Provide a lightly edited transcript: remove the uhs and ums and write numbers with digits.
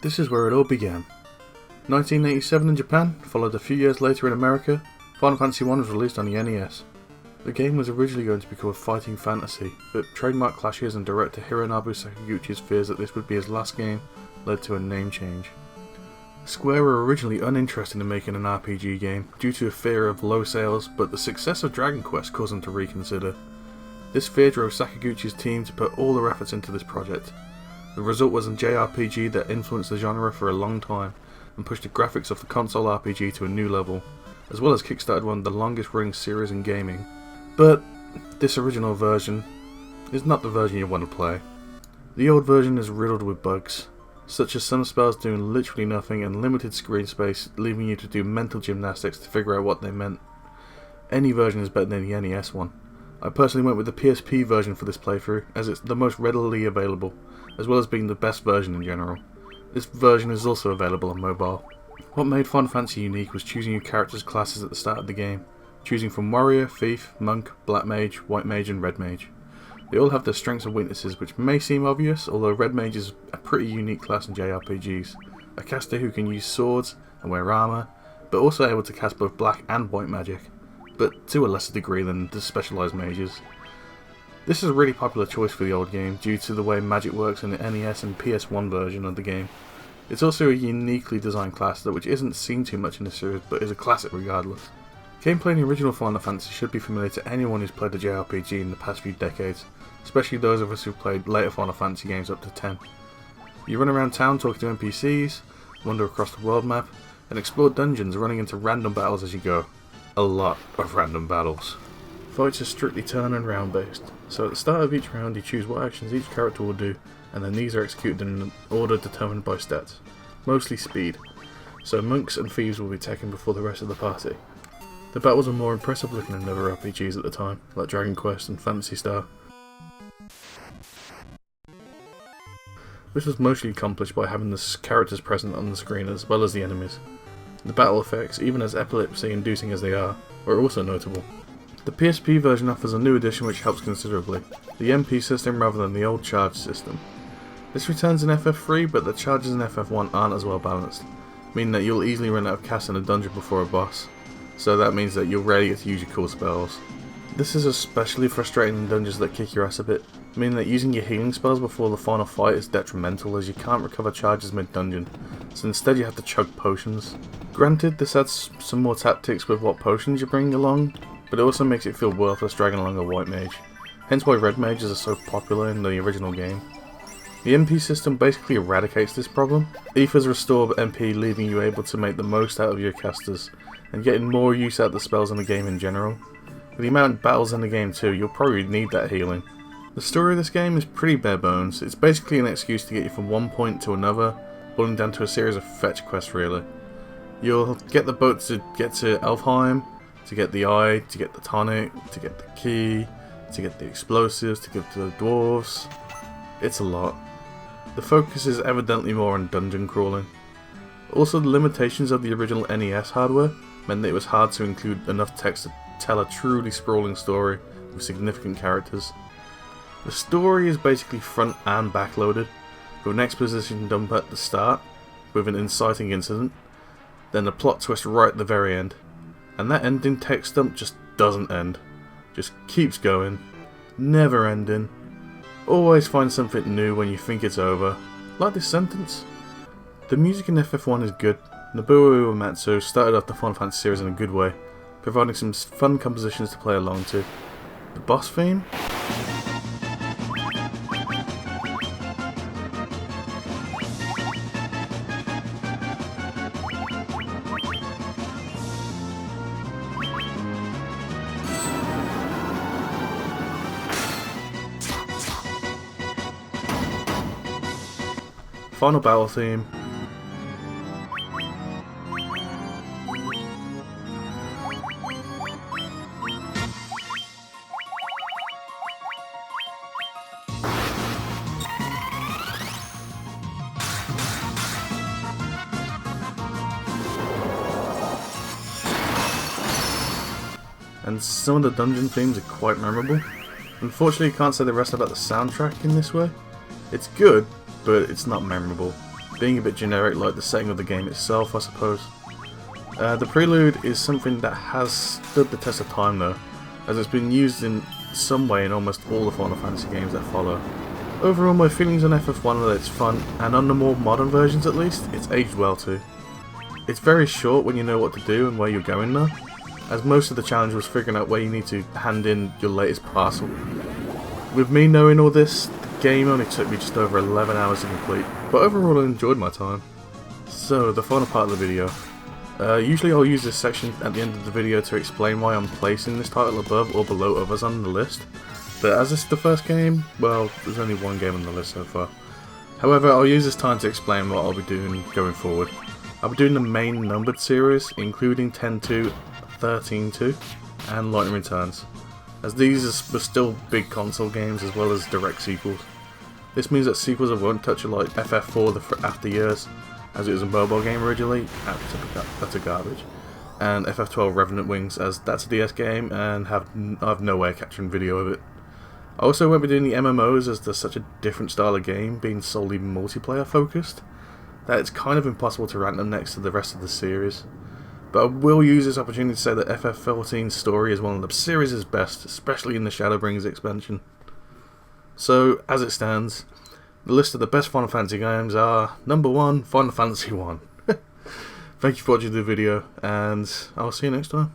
This is where it all began. 1987 in Japan, followed a few years later in America, Final Fantasy I was released on the NES. The game was originally going to be called Fighting Fantasy, but trademark clashes and director Hironobu Sakaguchi's fears that this would be his last game led to a name change. Square were originally uninterested in making an RPG game due to a fear of low sales, but the success of Dragon Quest caused them to reconsider. This fear drove Sakaguchi's team to put all their efforts into this project. The result was a JRPG that influenced the genre for a long time and pushed the graphics of the console RPG to a new level, as well as kickstarted one of the longest running series in gaming. But this original version is not the version you want to play. The old version is riddled with bugs, such as some spells doing literally nothing and limited screen space, leaving you to do mental gymnastics to figure out what they meant. Any version is better than the NES one. I personally went with the PSP version for this playthrough, as it's the most readily available, as well as being the best version in general. This version is also available on mobile. What made Final Fantasy unique was choosing your character's classes at the start of the game, choosing from Warrior, Thief, Monk, Black Mage, White Mage and Red Mage. They all have their strengths and weaknesses, which may seem obvious, although Red Mage is a pretty unique class in JRPGs. A caster who can use swords and wear armour, but also able to cast both black and white magic, but to a lesser degree than the specialised mages. This is a really popular choice for the old game due to the way magic works in the NES and PS1 version of the game. It's also a uniquely designed class which isn't seen too much in the series, but is a classic regardless. Gameplay in the original Final Fantasy should be familiar to anyone who's played a JRPG in the past few decades, especially those of us who've played later Final Fantasy games up to 10. You run around town talking to NPCs, wander across the world map, and explore dungeons, running into random battles as you go. A lot of random battles. Fights are strictly turn and round based, so at the start of each round you choose what actions each character will do, and then these are executed in an order determined by stats, mostly speed, so monks and thieves will be taken before the rest of the party. The battles are more impressive looking than other RPGs at the time, like Dragon Quest and Phantasy Star. This was mostly accomplished by having the characters present on the screen as well as the enemies. The battle effects, even as epilepsy-inducing as they are also notable. The PSP version offers a new addition which helps considerably, the MP system rather than the old charge system. This returns in FF3, but the charges in FF1 aren't as well balanced, meaning that you'll easily run out of casts in a dungeon before a boss, so that means that you'll rarely get to use your cool spells. This is especially frustrating in dungeons that kick your ass a bit, meaning that using your healing spells before the final fight is detrimental as you can't recover charges mid-dungeon, so instead you have to chug potions. Granted, this adds some more tactics with what potions you bring along, but it also makes it feel worthless dragging along a White Mage, hence why Red Mages are so popular in the original game. The MP system basically eradicates this problem. Ethers restore MP, leaving you able to make the most out of your casters, and getting more use out of the spells in the game in general. With the amount of battles in the game too, you'll probably need that healing. The story of this game is pretty bare bones. It's basically an excuse to get you from one point to another, boiling down to a series of fetch quests really. You'll get the boat to get to Elfheim, to get the eye, to get the tonic, to get the key, to get the explosives, to get to the dwarves. It's a lot. The focus is evidently more on dungeon crawling. Also, the limitations of the original NES hardware meant that it was hard to include enough text to tell a truly sprawling story with significant characters. The story is basically front and back loaded, with an exposition dump at the start, with an inciting incident, then a plot twist right at the very end. And that ending text dump just doesn't end. Just keeps going. Never ending. Always find something new when you think it's over. Like this sentence. The music in FF1 is good. Nobuo Uematsu started off the Final Fantasy series in a good way, providing some fun compositions to play along to. The boss theme? Final battle theme. And some of the dungeon themes are quite memorable. Unfortunately, you can't say the rest about the soundtrack in this way. It's good, but it's not memorable. being a bit generic like the setting of the game itself, I suppose. The prelude is something that has stood the test of time though, as it's been used in some way in almost all the Final Fantasy games that follow. Overall, my feelings on FF1 are that it's fun, and on the more modern versions at least, it's aged well too. It's very short when you know what to do and where you're going though, as most of the challenge was figuring out where you need to hand in your latest parcel. With me knowing all this, the game only took me just over 11 hours to complete, but overall I enjoyed my time. So, the final part of the video. Usually I'll use this section at the end of the video to explain why I'm placing this title above or below others on the list, but as this is the first game, well, there's only one game on the list so far. However, I'll use this time to explain what I'll be doing going forward. I'll be doing the main numbered series, including 10-2, 13-2, and Lightning Returns, as these were still big console games as well as direct sequels. This means that sequels I won't touch are like FF4 the After Years, as it was a mobile game originally, utter garbage, and FF12 Revenant Wings, as that's a DS game and I have no way of capturing video of it. I also won't be doing the MMOs as they're such a different style of game, being solely multiplayer focused, that it's kind of impossible to rank them next to the rest of the series. But I will use this opportunity to say that FF14's story is one of the series' best, especially in the Shadowbringers expansion. So, as it stands, the list of the best Final Fantasy games are number 1, Final Fantasy 1. Thank you for watching the video, and I'll see you next time.